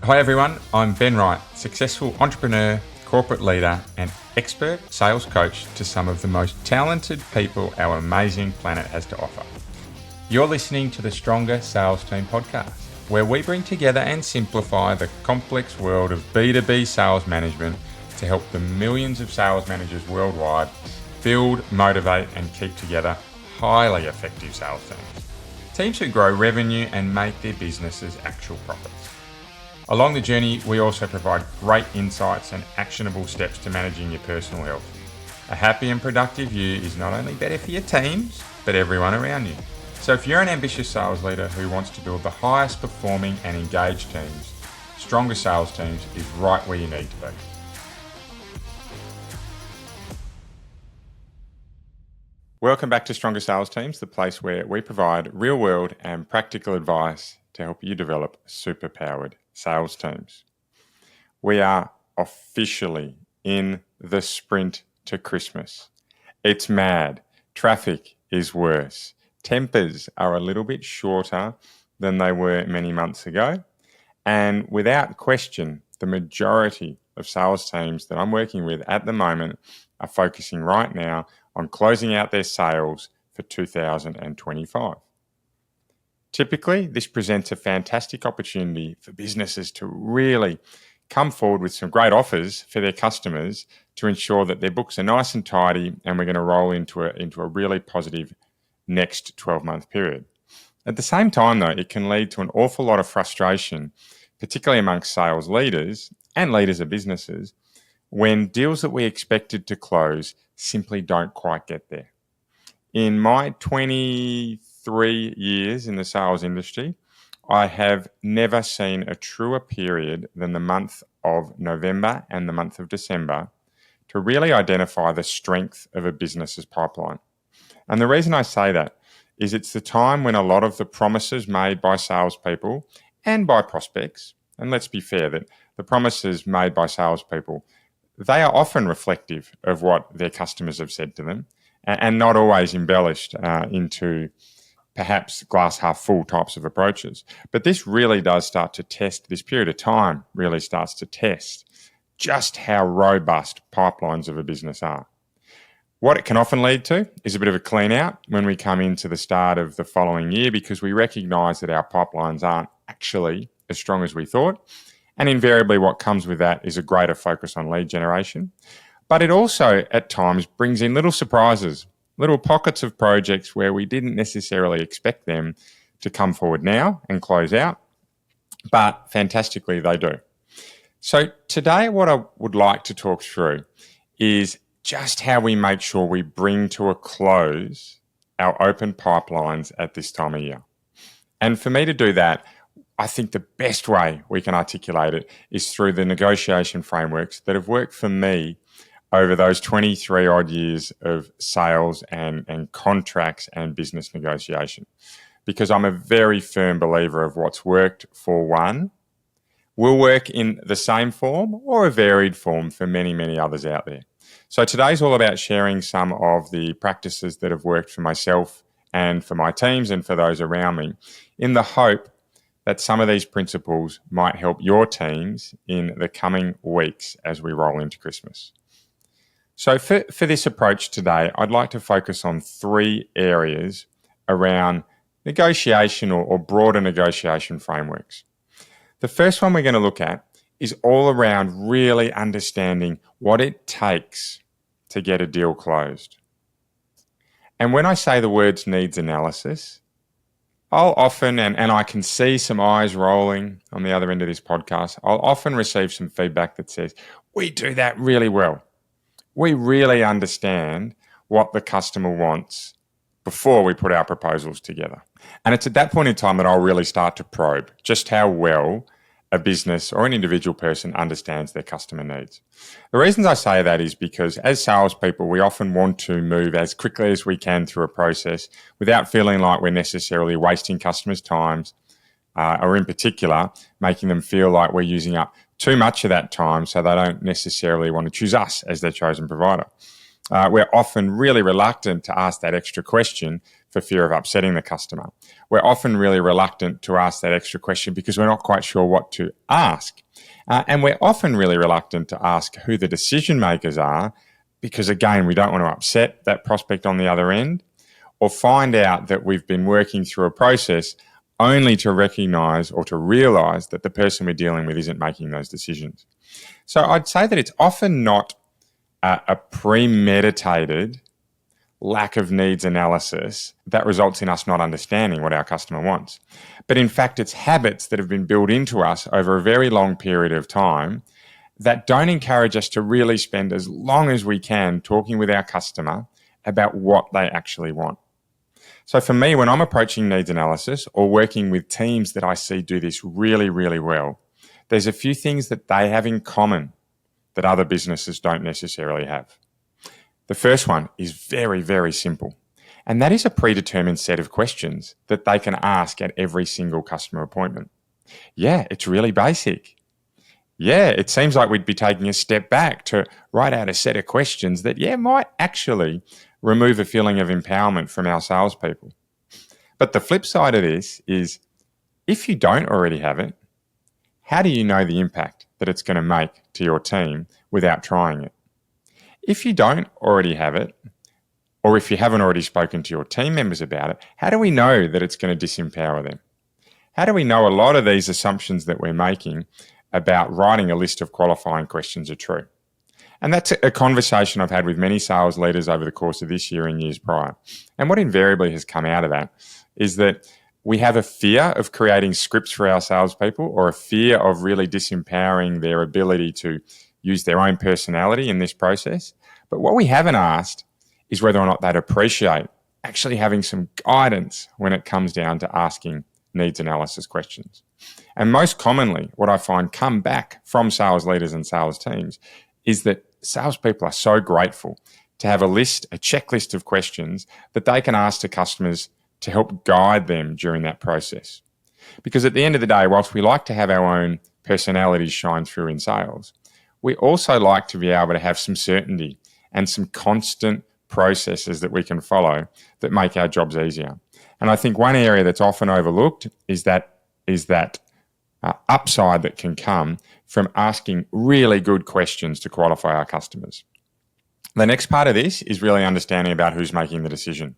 Hi everyone, I'm Ben Wright, successful entrepreneur, corporate leader and expert sales coach to some of the most talented people our amazing planet has to offer. You're listening to the Stronger Sales Team podcast, where we bring together and simplify the complex world of B2B sales management to help the millions of sales managers worldwide build, motivate and keep together highly effective sales teams. Teams who grow revenue and make their businesses actual profits. Along the journey, we also provide great insights and actionable steps to managing your personal health. A happy and productive you is not only better for your teams, but everyone around you. So if you're an ambitious sales leader who wants to build the highest performing and engaged teams, Stronger Sales Teams is right where you need to be. Welcome back to Stronger Sales Teams, the place where we provide real-world and practical advice to help you develop superpowered sales teams. We are officially in the sprint to Christmas. It's mad. Traffic is worse. Tempers are a little bit shorter than they were many months ago. And without question, the majority of sales teams that I'm working with at the moment are focusing right now on closing out their sales for 2025. Typically, this presents a fantastic opportunity for businesses to really come forward with some great offers for their customers to ensure that their books are nice and tidy and we're going to roll into a really positive next 12-month period. At the same time, though, it can lead to an awful lot of frustration, particularly amongst sales leaders and leaders of businesses, when deals that we expected to close simply don't quite get there. In my 23 years in the sales industry, I have never seen a truer period than the month of November and the month of December to really identify the strength of a business's pipeline. And the reason I say that is it's the time when a lot of the promises made by salespeople and by prospects, and let's be fair that the promises made by salespeople, they are often reflective of what their customers have said to them and not always embellished into perhaps glass half full types of approaches. But this really does start to test, this period of time really starts to test just how robust pipelines of a business are. What it can often lead to is a bit of a clean out when we come into the start of the following year because we recognise that our pipelines aren't actually as strong as we thought. And invariably what comes with that is a greater focus on lead generation. But it also at times brings in little surprises, little pockets of projects where we didn't necessarily expect them to come forward now and close out, but fantastically they do. So today what I would like to talk through is just how we make sure we bring to a close our open pipelines at this time of year. And for me to do that, I think the best way we can articulate it is through the negotiation frameworks that have worked for me over those 23 odd years of sales and contracts and business negotiation. Because I'm a very firm believer of what's worked for one will work in the same form or a varied form for many, many others out there. So today's all about sharing some of the practices that have worked for myself and for my teams and for those around me in the hope that some of these principles might help your teams in the coming weeks as we roll into Christmas. So for this approach today, I'd like to focus on three areas around negotiation or broader negotiation frameworks. The first one we're going to look at is all around really understanding what it takes to get a deal closed. And when I say the words needs analysis, I'll often, and I can see some eyes rolling on the other end of this podcast, I'll often receive some feedback that says, we do that really well. We really understand what the customer wants before we put our proposals together. And it's at that point in time that I'll really start to probe just how well a business or an individual person understands their customer needs. The reasons I say that is because as salespeople, we often want to move as quickly as we can through a process without feeling like we're necessarily wasting customers' time or in particular, making them feel like we're using up too much of that time so they don't necessarily want to choose us as their chosen provider. We're often really reluctant to ask that extra question for fear of upsetting the customer. We're often really reluctant to ask that extra question because we're not quite sure what to ask. And we're often really reluctant to ask who the decision makers are because, again, we don't want to upset that prospect on the other end or find out that we've been working through a process only to recognise or to realise that the person we're dealing with isn't making those decisions. So I'd say that it's often not a premeditated lack of needs analysis that results in us not understanding what our customer wants. But in fact, it's habits that have been built into us over a very long period of time that don't encourage us to really spend as long as we can talking with our customer about what they actually want. So for me, when I'm approaching needs analysis or working with teams that I see do this really, really well, there's a few things that they have in common that other businesses don't necessarily have. The first one is very, very simple, and that is a predetermined set of questions that they can ask at every single customer appointment. Yeah, it's really basic. Yeah, it seems like we'd be taking a step back to write out a set of questions that, might actually remove a feeling of empowerment from our salespeople. But the flip side of this is, if you don't already have it, how do you know the impact that it's going to make to your team without trying it? If you don't already have it, or if you haven't already spoken to your team members about it, how do we know that it's going to disempower them? How do we know a lot of these assumptions that we're making about writing a list of qualifying questions are true? And that's a conversation I've had with many sales leaders over the course of this year and years prior. And what invariably has come out of that is that we have a fear of creating scripts for our salespeople, or a fear of really disempowering their ability to use their own personality in this process. But what we haven't asked is whether or not they'd appreciate actually having some guidance when it comes down to asking needs analysis questions. And most commonly, what I find come back from sales leaders and sales teams is that salespeople are so grateful to have a checklist of questions that they can ask to customers to help guide them during that process. Because at the end of the day, whilst we like to have our own personalities shine through in sales, we also like to be able to have some certainty and some constant processes that we can follow that make our jobs easier. And I think one area that's often overlooked is that upside that can come from asking really good questions to qualify our customers. The next part of this is really understanding about who's making the decision.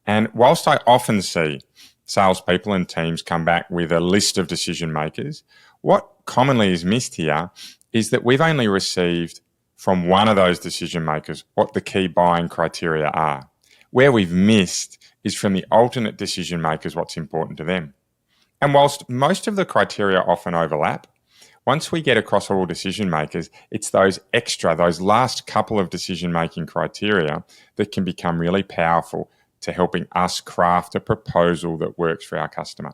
And whilst I often see salespeople and teams come back with a list of decision makers, what commonly is missed here is that we've only received from one of those decision makers what the key buying criteria are. Where we've missed is from the alternate decision makers what's important to them. And whilst most of the criteria often overlap, once we get across all decision makers, it's those last couple of decision-making criteria that can become really powerful to helping us craft a proposal that works for our customer.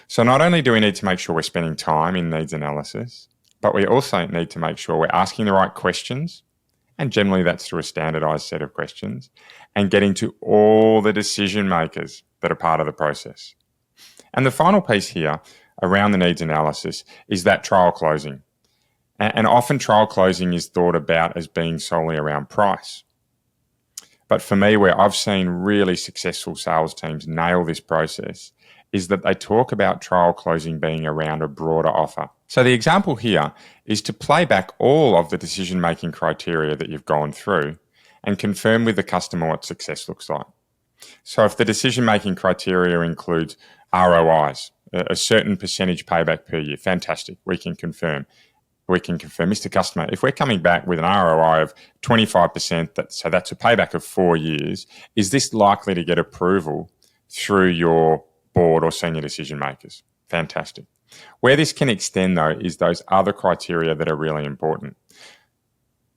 So not only do we need to make sure we're spending time in needs analysis, but we also need to make sure we're asking the right questions, and generally that's through a standardized set of questions, and getting to all the decision makers that are part of the process. And the final piece here around the needs analysis is that trial closing. And often trial closing is thought about as being solely around price. But for me, where I've seen really successful sales teams nail this process is that they talk about trial closing being around a broader offer. So the example here is to play back all of the decision-making criteria that you've gone through and confirm with the customer what success looks like. So if the decision-making criteria includes ROIs, a certain percentage payback per year, fantastic, we can confirm, Mr. Customer, if we're coming back with an ROI of 25%, so that's a payback of 4 years, is this likely to get approval through your board or senior decision makers? Fantastic. Where this can extend, though, is those other criteria that are really important.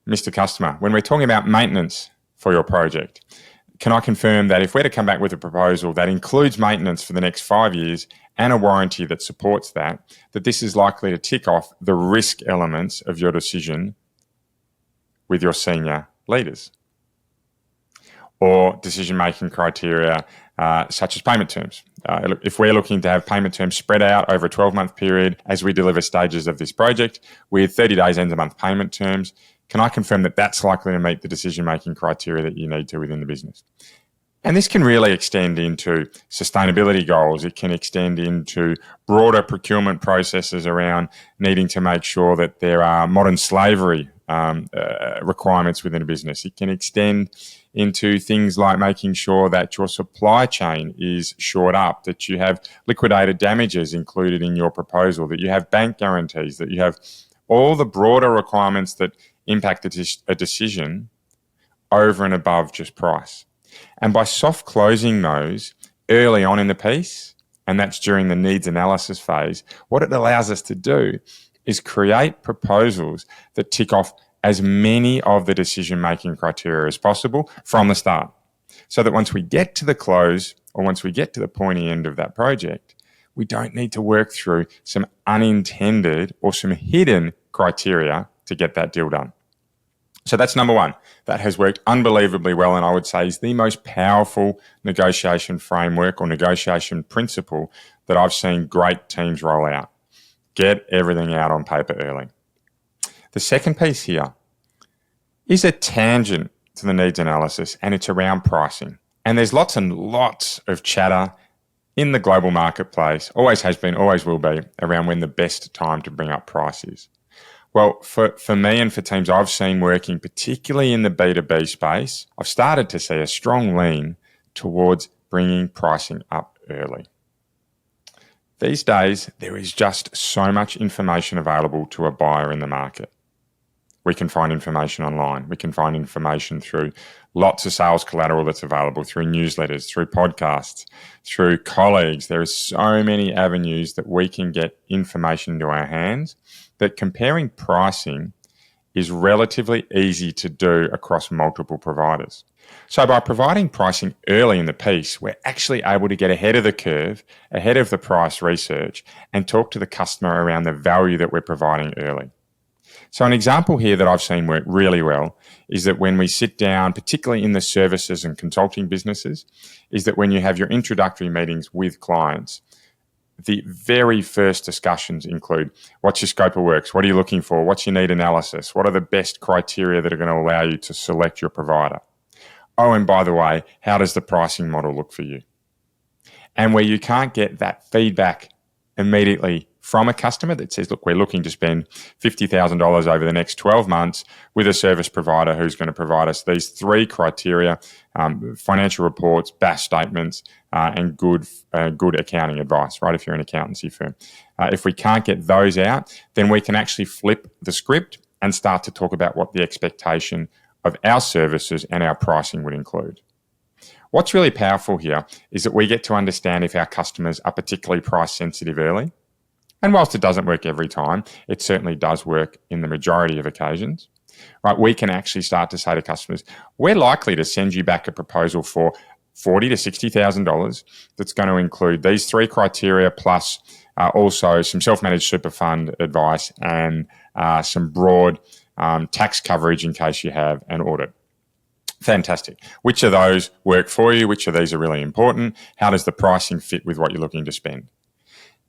Mr. Customer, when we're talking about maintenance for your project, can I confirm that if we're to come back with a proposal that includes maintenance for the next 5 years and a warranty that supports that this is likely to tick off the risk elements of your decision with your senior leaders? Or decision-making criteria such as payment terms. If we're looking to have payment terms spread out over a 12-month period as we deliver stages of this project with 30 days end of month payment terms, can I confirm that that's likely to meet the decision-making criteria that you need to within the business? And this can really extend into sustainability goals. It can extend into broader procurement processes around needing to make sure that there are modern slavery requirements within a business. It can extend into things like making sure that your supply chain is shored up, that you have liquidated damages included in your proposal, that you have bank guarantees, that you have all the broader requirements that impact a decision over and above just price. And by soft closing those early on in the piece, and that's during the needs analysis phase, what it allows us to do is create proposals that tick off as many of the decision-making criteria as possible from the start. So that once we get to the close, or once we get to the pointy end of that project, we don't need to work through some unintended or some hidden criteria to get that deal done. So that's number one. That has worked unbelievably well, and I would say is the most powerful negotiation framework or negotiation principle that I've seen great teams roll out. Get everything out on paper early. The second piece here is a tangent to the needs analysis, and it's around pricing. And there's lots and lots of chatter in the global marketplace, always has been, always will be, around when the best time to bring up price is. Well, for me and for teams I've seen working, particularly in the B2B space, I've started to see a strong lean towards bringing pricing up early. These days, there is just so much information available to a buyer in the market. We can find information online. We can find information through lots of sales collateral that's available, through newsletters, through podcasts, through colleagues. There are so many avenues that we can get information into our hands that comparing pricing is relatively easy to do across multiple providers. So by providing pricing early in the piece, we're actually able to get ahead of the curve, ahead of the price research, and talk to the customer around the value that we're providing early. So an example here that I've seen work really well is that when we sit down, particularly in the services and consulting businesses, is that when you have your introductory meetings with clients, the very first discussions include, what's your scope of works? What are you looking for? What's your need analysis? What are the best criteria that are going to allow you to select your provider? Oh, and by the way, how does the pricing model look for you? And where you can't get that feedback immediately from a customer that says, look, we're looking to spend $50,000 over the next 12 months with a service provider who's going to provide us these three criteria, financial reports, BAS statements, and good accounting advice, right, if you're an accountancy firm. If we can't get those out, then we can actually flip the script and start to talk about what the expectation of our services and our pricing would include. What's really powerful here is that we get to understand if our customers are particularly price sensitive early. And whilst it doesn't work every time, it certainly does work in the majority of occasions. Right? We can actually start to say to customers, we're likely to send you back a proposal for $40,000 to $60,000 that's going to include these three criteria plus also some self-managed super fund advice and some broad tax coverage in case you have an audit. Fantastic. Which of those work for you? Which of these are really important? How does the pricing fit with what you're looking to spend?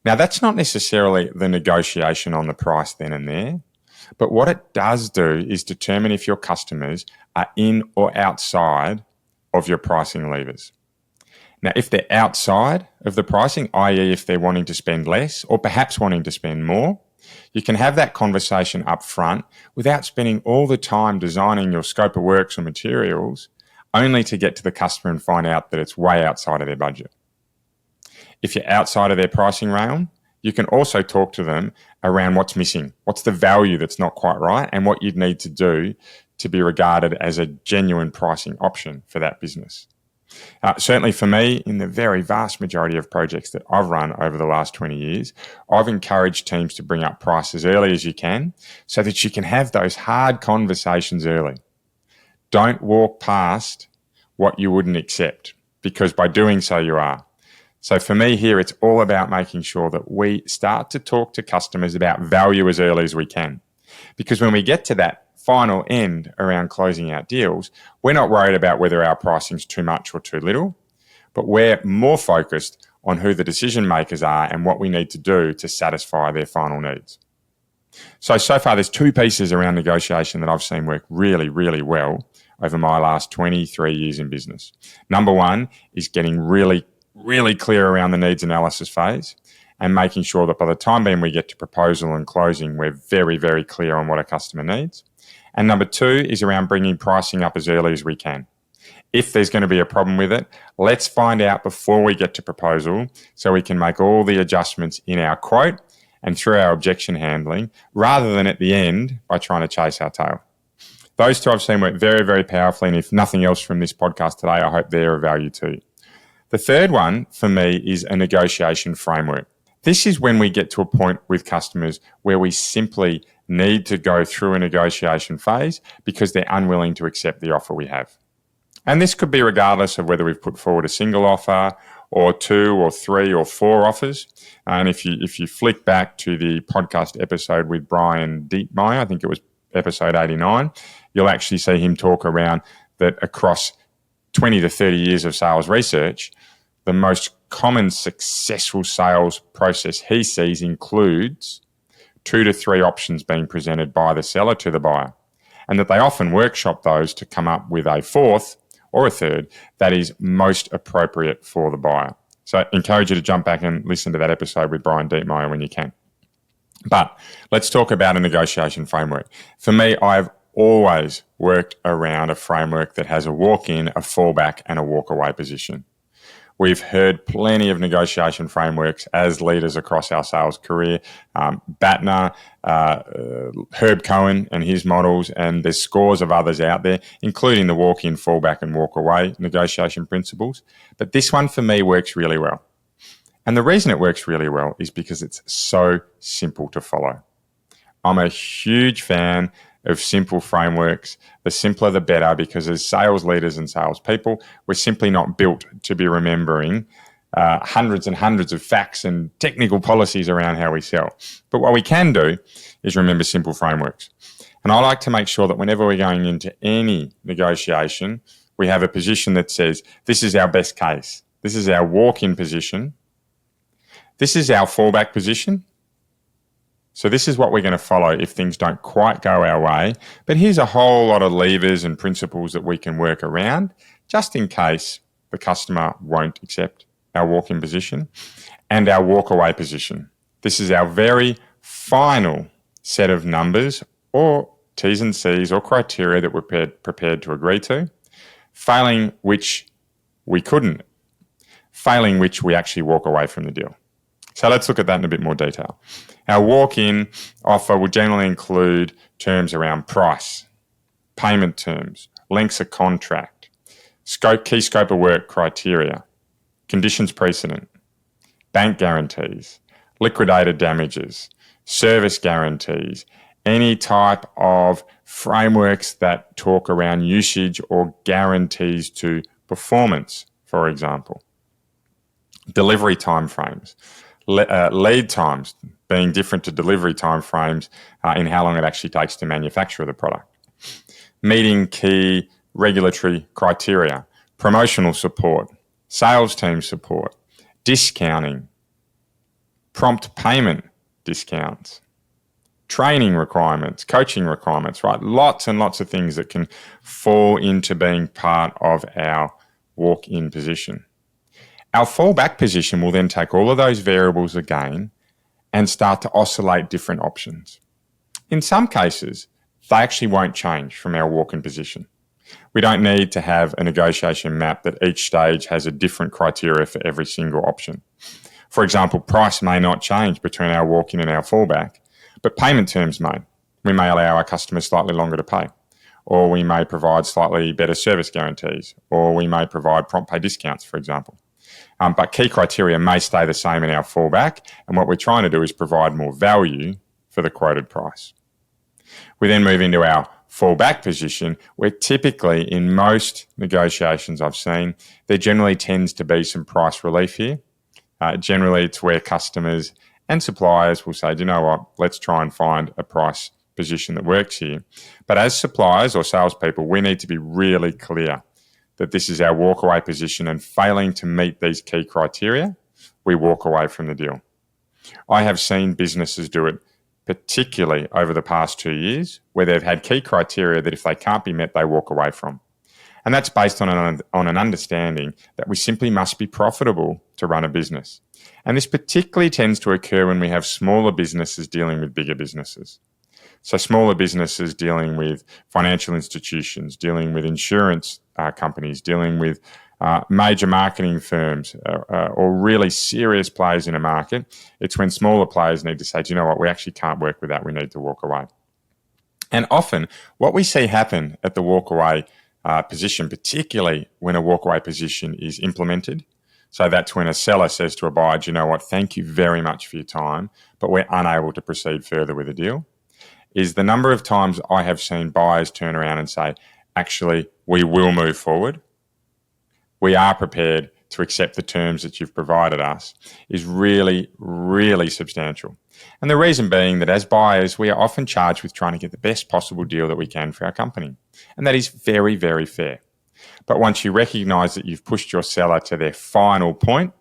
Now, that's not necessarily the negotiation on the price then and there, but what it does do is determine if your customers are in or outside of your pricing levers. Now, if they're outside of the pricing, i.e. if they're wanting to spend less or perhaps wanting to spend more, you can have that conversation up front without spending all the time designing your scope of works or materials only to get to the customer and find out that it's way outside of their budget. If you're outside of their pricing realm, you can also talk to them around what's missing, what's the value that's not quite right, and what you'd need to do to be regarded as a genuine pricing option for that business. Certainly for me, in the very vast majority of projects that I've run over the last 20 years, I've encouraged teams to bring up price as early as you can so that you can have those hard conversations early. Don't walk past what you wouldn't accept, because by doing so you are. So for me here, it's all about making sure that we start to talk to customers about value as early as we can. Because when we get to that final end around closing out deals, we're not worried about whether our pricing's too much or too little, but we're more focused on who the decision makers are and what we need to do to satisfy their final needs. So far there's two pieces around negotiation that I've seen work really, really well over my last 23 years in business. Number one is getting really, really clear around the needs analysis phase and making sure that by the time being we get to proposal and closing, we're very, very clear on what a customer needs. And number two is around bringing pricing up as early as we can. If there's going to be a problem with it, let's find out before we get to proposal so we can make all the adjustments in our quote and through our objection handling rather than at the end by trying to chase our tail. Those two I've seen work very, very powerfully, and if nothing else from this podcast today, I hope they're of value too. The third one for me is a negotiation framework. This is when we get to a point with customers where we simply need to go through a negotiation phase because they're unwilling to accept the offer we have. And this could be regardless of whether we've put forward a single offer or two or three or four offers. And if you flick back to the podcast episode with Brian Dietmeyer, I think it was episode 89, you'll actually see him talk around that across 20 to 30 years of sales research, the most common successful sales process he sees includes 2 to 3 options being presented by the seller to the buyer, and that they often workshop those to come up with a fourth or a third that is most appropriate for the buyer. So I encourage you to jump back and listen to that episode with Brian Dietmeyer when you can. But let's talk about a negotiation framework. For me, I've always worked around a framework that has a walk-in, a fallback, and a walk-away position. We've heard plenty of negotiation frameworks as leaders across our sales career. Batner, Herb Cohen and his models, and there's scores of others out there, including the walk-in, fallback, and walk-away negotiation principles. But this one for me works really well. And the reason it works really well is because it's so simple to follow. I'm a huge fan of simple frameworks. The simpler the better, because as sales leaders and salespeople, we're simply not built to be remembering hundreds and hundreds of facts and technical policies around how we sell. But what we can do is remember simple frameworks. And I like to make sure that whenever we're going into any negotiation, we have a position that says, this is our best case. This is our walk-in position. This is our fallback position. So this is what we're going to follow if things don't quite go our way. But here's a whole lot of levers and principles that we can work around just in case the customer won't accept our walk-in position and our walk-away position. This is our very final set of numbers or T's and C's or criteria that we're prepared to agree to, failing which we couldn't, failing which we actually walk away from the deal. So let's look at that in a bit more detail. Our walk-in offer will generally include terms around price, payment terms, lengths of contract, key scope of work criteria, conditions precedent, bank guarantees, liquidated damages, service guarantees, any type of frameworks that talk around usage or guarantees to performance, for example, delivery timeframes, lead times being different to delivery timeframes in how long it actually takes to manufacture the product, meeting key regulatory criteria, promotional support, sales team support, discounting, prompt payment discounts, training requirements, coaching requirements, right? Lots and lots of things that can fall into being part of our walk-in position. Our fallback position will then take all of those variables again and start to oscillate different options. In some cases, they actually won't change from our walk-in position. We don't need to have a negotiation map that each stage has a different criteria for every single option. For example, price may not change between our walk-in and our fallback, but payment terms may. We may allow our customers slightly longer to pay, or we may provide slightly better service guarantees, or we may provide prompt pay discounts, for example. But key criteria may stay the same in our fallback, and what we're trying to do is provide more value for the quoted price. We then move into our fallback position, where typically in most negotiations I've seen, there generally tends to be some price relief here. Generally, it's where customers and suppliers will say, do you know what, let's try and find a price position that works here. But as suppliers or salespeople, we need to be really clear that this is our walk-away position, and failing to meet these key criteria, we walk away from the deal. I have seen businesses do it, particularly over the past 2 years, where they've had key criteria that if they can't be met, they walk away from. And that's based on an understanding that we simply must be profitable to run a business. And this particularly tends to occur when we have smaller businesses dealing with bigger businesses. So smaller businesses dealing with financial institutions, dealing with insurance companies, dealing with major marketing firms or really serious players in a market. It's when smaller players need to say, do you know what, we actually can't work with that, we need to walk away. And often what we see happen at the walk away position, particularly when a walk away position is implemented, so that's when a seller says to a buyer, do you know what, thank you very much for your time, but we're unable to proceed further with a deal, is the number of times I have seen buyers turn around and say, actually, we will move forward. We are prepared to accept the terms that you've provided us, is really, really substantial. And the reason being that as buyers, we are often charged with trying to get the best possible deal that we can for our company. And that is very, very fair. But once you recognise that you've pushed your seller to their final point,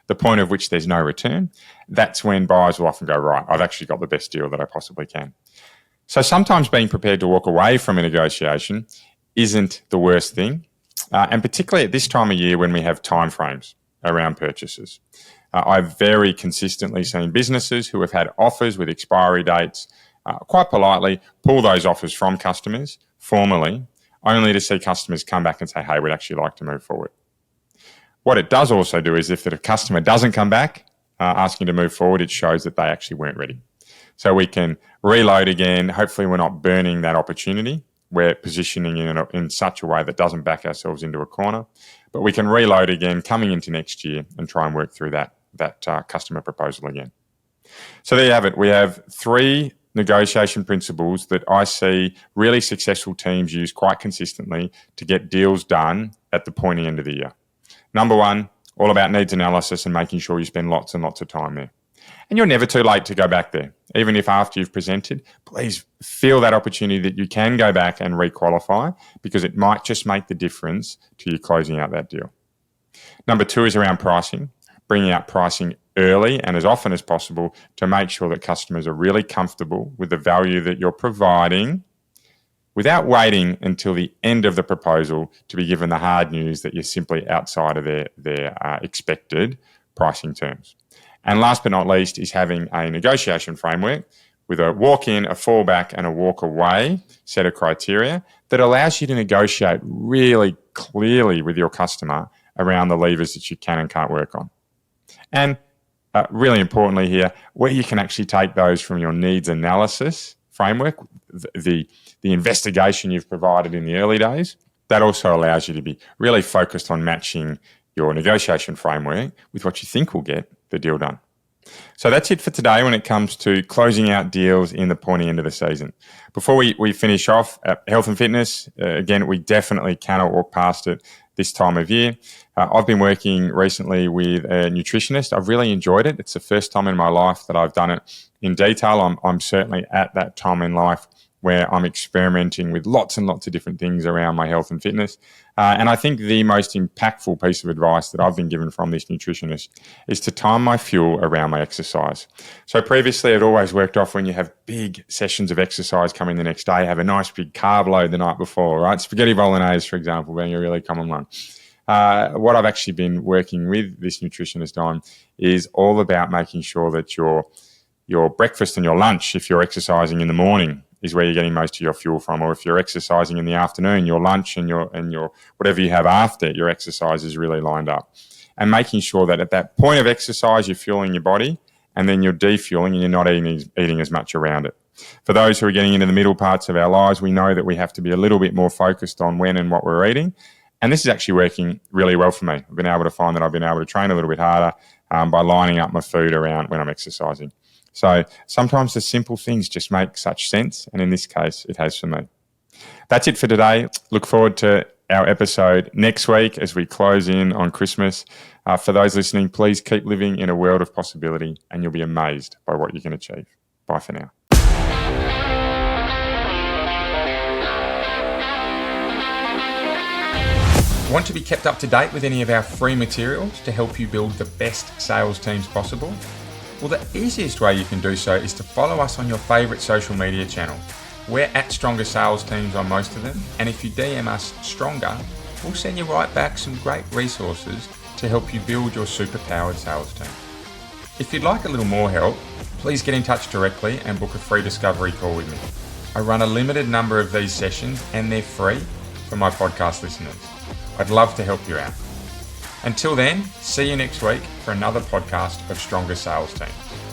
the point of which there's no return, that's when buyers will often go, right, I've actually got the best deal that I possibly can. So sometimes being prepared to walk away from a negotiation isn't the worst thing. And particularly at this time of year when we have timeframes around purchases. I've very consistently seen businesses who have had offers with expiry dates quite politely pull those offers from customers formally, only to see customers come back and say, hey, we'd actually like to move forward. What it does also do is if the customer doesn't come back asking to move forward, it shows that they actually weren't ready. So we can reload again. Hopefully we're not burning that opportunity. We're positioning in such a way that doesn't back ourselves into a corner. But we can reload again coming into next year and try and work through that customer proposal again. So there you have it. We have 3 negotiation principles that I see really successful teams use quite consistently to get deals done at the pointy end of the year. Number 1, all about needs analysis and making sure you spend lots and lots of time there. And you're never too late to go back there. Even if after you've presented, please feel that opportunity that you can go back and requalify, because it might just make the difference to you closing out that deal. Number 2 is around pricing, bringing out pricing early and as often as possible to make sure that customers are really comfortable with the value that you're providing without waiting until the end of the proposal to be given the hard news that you're simply outside of their expected pricing terms. And last but not least is having a negotiation framework with a walk-in, a fallback and a walk-away set of criteria that allows you to negotiate really clearly with your customer around the levers that you can and can't work on. And really importantly here, where you can actually take those from your needs analysis framework, the investigation you've provided in the early days, that also allows you to be really focused on matching your negotiation framework with what you think will get the deal done. So that's it for today when it comes to closing out deals in the pointy end of the season. Before we finish off, health and fitness, again, we definitely cannot walk past it this time of year. I've been working recently with a nutritionist. I've really enjoyed it. It's the first time in my life that I've done it in detail. I'm certainly at that time in life where I'm experimenting with lots and lots of different things around my health and fitness. And I think the most impactful piece of advice that I've been given from this nutritionist is to time my fuel around my exercise. So previously I'd always worked off when you have big sessions of exercise coming the next day, have a nice big carb load the night before, right? Spaghetti bolognese, for example, being a really common one. What I've actually been working with this nutritionist on is all about making sure that your breakfast and your lunch, if you're exercising in the morning, is where you're getting most of your fuel from. Or if you're exercising in the afternoon, your lunch and your whatever you have after your exercise is really lined up. And making sure that at that point of exercise, you're fueling your body and then you're defueling and you're not eating as much around it. For those who are getting into the middle parts of our lives, we know that we have to be a little bit more focused on when and what we're eating. And this is actually working really well for me. I've been able to find that I've been able to train a little bit harder by lining up my food around when I'm exercising. So sometimes the simple things just make such sense, and in this case, it has for me. That's it for today. Look forward to our episode next week as we close in on Christmas. For those listening, please keep living in a world of possibility, and you'll be amazed by what you can achieve. Bye for now. Want to be kept up to date with any of our free materials to help you build the best sales teams possible? Well, the easiest way you can do so is to follow us on your favourite social media channel. We're at Stronger Sales Teams on most of them, and if you DM us Stronger, we'll send you right back some great resources to help you build your superpowered sales team. If you'd like a little more help, please get in touch directly and book a free discovery call with me. I run a limited number of these sessions and they're free for my podcast listeners. I'd love to help you out. Until then, see you next week for another podcast of Stronger Sales Teams.